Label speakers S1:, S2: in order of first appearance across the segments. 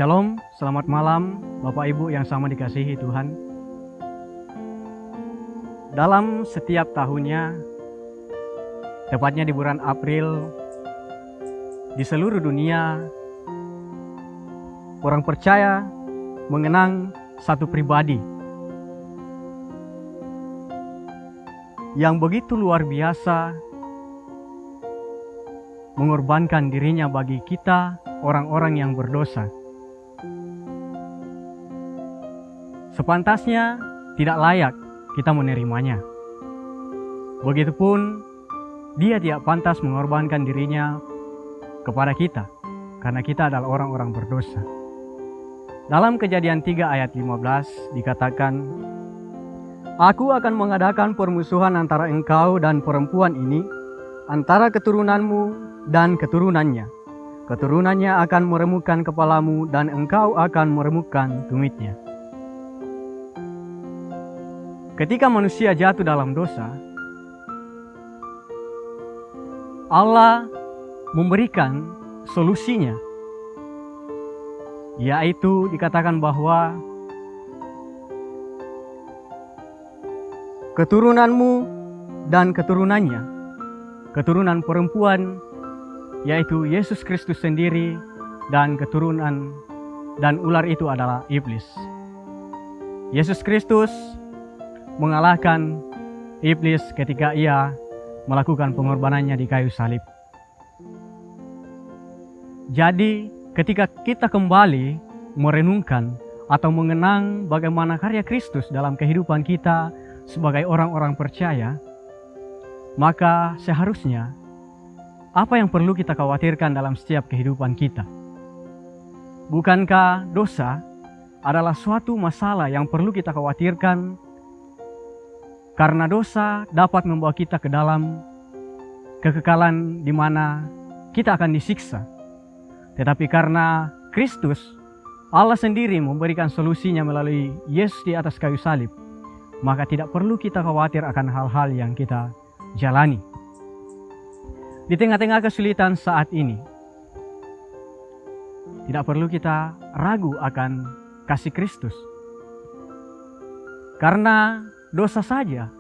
S1: Shalom, selamat malam Bapak Ibu yang sama dikasihi Tuhan. Dalam setiap tahunnya, tepatnya di bulan April, di seluruh dunia, orang percaya mengenang satu pribadi yang begitu luar biasa, mengorbankan dirinya bagi kita, orang-orang yang berdosa. Sepantasnya tidak layak kita menerimanya. Begitupun dia tidak pantas mengorbankan dirinya kepada kita, karena kita adalah orang-orang berdosa. Dalam Kejadian 3 ayat 15 dikatakan, "Aku akan mengadakan permusuhan antara engkau dan perempuan ini, antara keturunanmu dan keturunannya. Keturunannya akan meremukkan kepalamu dan engkau akan meremukkan tumitnya." Ketika manusia jatuh dalam dosa, Allah memberikan solusinya, yaitu dikatakan bahwa keturunanmu dan keturunannya, keturunan perempuan yaitu Yesus Kristus sendiri, dan keturunan dan ular itu adalah iblis. Yesus Kristus mengalahkan iblis ketika ia melakukan pengorbanannya di kayu salib. Jadi ketika kita kembali merenungkan atau mengenang bagaimana karya Kristus dalam kehidupan kita sebagai orang-orang percaya, maka seharusnya apa yang perlu kita khawatirkan dalam setiap kehidupan kita? Bukankah dosa adalah suatu masalah yang perlu kita khawatirkan? Karena dosa dapat membawa kita ke dalam kekekalan di mana kita akan disiksa. Tetapi karena Kristus, Allah sendiri memberikan solusinya melalui Yesus di atas kayu salib, maka tidak perlu kita khawatir akan hal-hal yang kita jalani. Di tengah-tengah kesulitan saat ini, tidak perlu kita ragu akan kasih Kristus. Karena dosa saja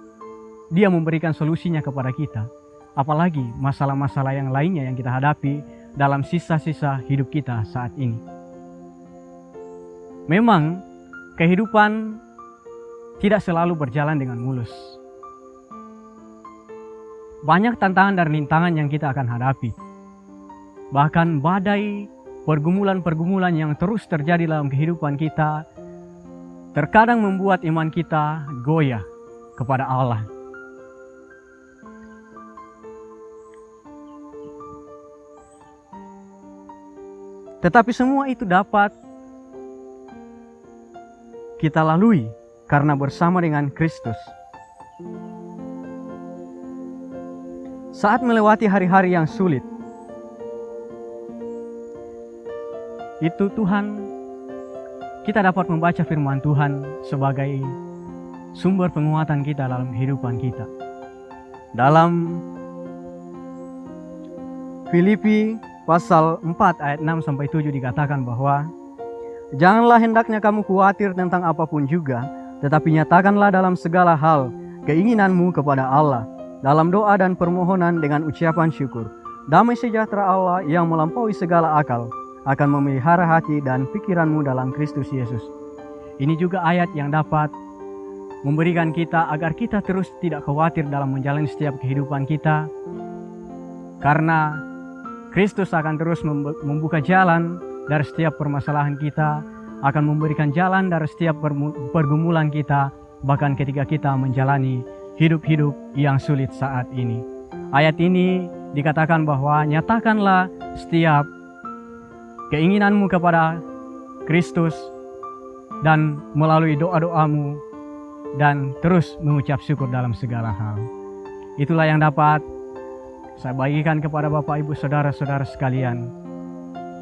S1: Dia memberikan solusinya kepada kita, apalagi masalah-masalah yang lainnya yang kita hadapi dalam sisa-sisa hidup kita saat ini. Memang kehidupan tidak selalu berjalan dengan mulus. Banyak tantangan dan rintangan yang kita akan hadapi. Bahkan badai, pergumulan-pergumulan yang terus terjadi dalam kehidupan kita terkadang membuat iman kita goyah kepada Allah. Tetapi semua itu dapat kita lalui karena bersama dengan Kristus. Saat melewati hari-hari yang sulit, itu kita dapat membaca firman Tuhan sebagai sumber penguatan kita dalam kehidupan kita. Dalam Filipi pasal 4 ayat 6-7 dikatakan bahwa janganlah hendaknya kamu khawatir tentang apapun juga, tetapi nyatakanlah dalam segala hal keinginanmu kepada Allah, dalam doa dan permohonan dengan ucapan syukur. Damai sejahtera Allah yang melampaui segala akal akan memelihara hati dan pikiranmu dalam Kristus Yesus. Ini juga ayat yang dapat memberikan kita agar kita terus tidak khawatir dalam menjalani setiap kehidupan kita, karena Kristus akan terus membuka jalan dari setiap permasalahan kita, akan memberikan jalan dari setiap pergumulan kita, bahkan ketika kita menjalani hidup-hidup yang sulit saat ini. Ayat ini dikatakan bahwa nyatakanlah setiap keinginanmu kepada Kristus dan melalui doa-doamu dan terus mengucap syukur dalam segala hal. Itulah yang dapat saya bagikan kepada Bapak Ibu Saudara-saudara sekalian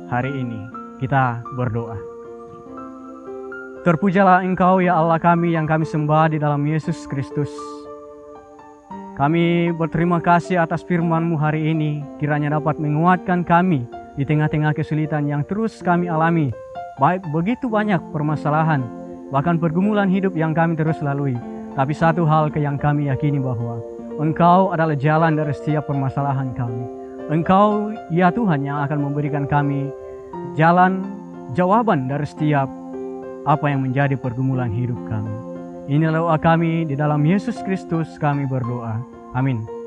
S1: hari ini. Kita berdoa. Terpujalah Engkau ya Allah kami yang kami sembah di dalam Yesus Kristus. Kami berterima kasih atas firman-Mu hari ini, kiranya dapat menguatkan kami di tengah-tengah kesulitan yang terus kami alami Baik begitu banyak permasalahan, bahkan pergumulan hidup yang kami terus lalui. Tapi satu hal yang kami yakini bahwa Engkau adalah jalan dari setiap permasalahan kami. Engkau, ya Tuhan, yang akan memberikan kami jalan jawaban dari setiap apa yang menjadi pergumulan hidup kami. Inilah doa kami, di dalam Yesus Kristus kami berdoa. Amin.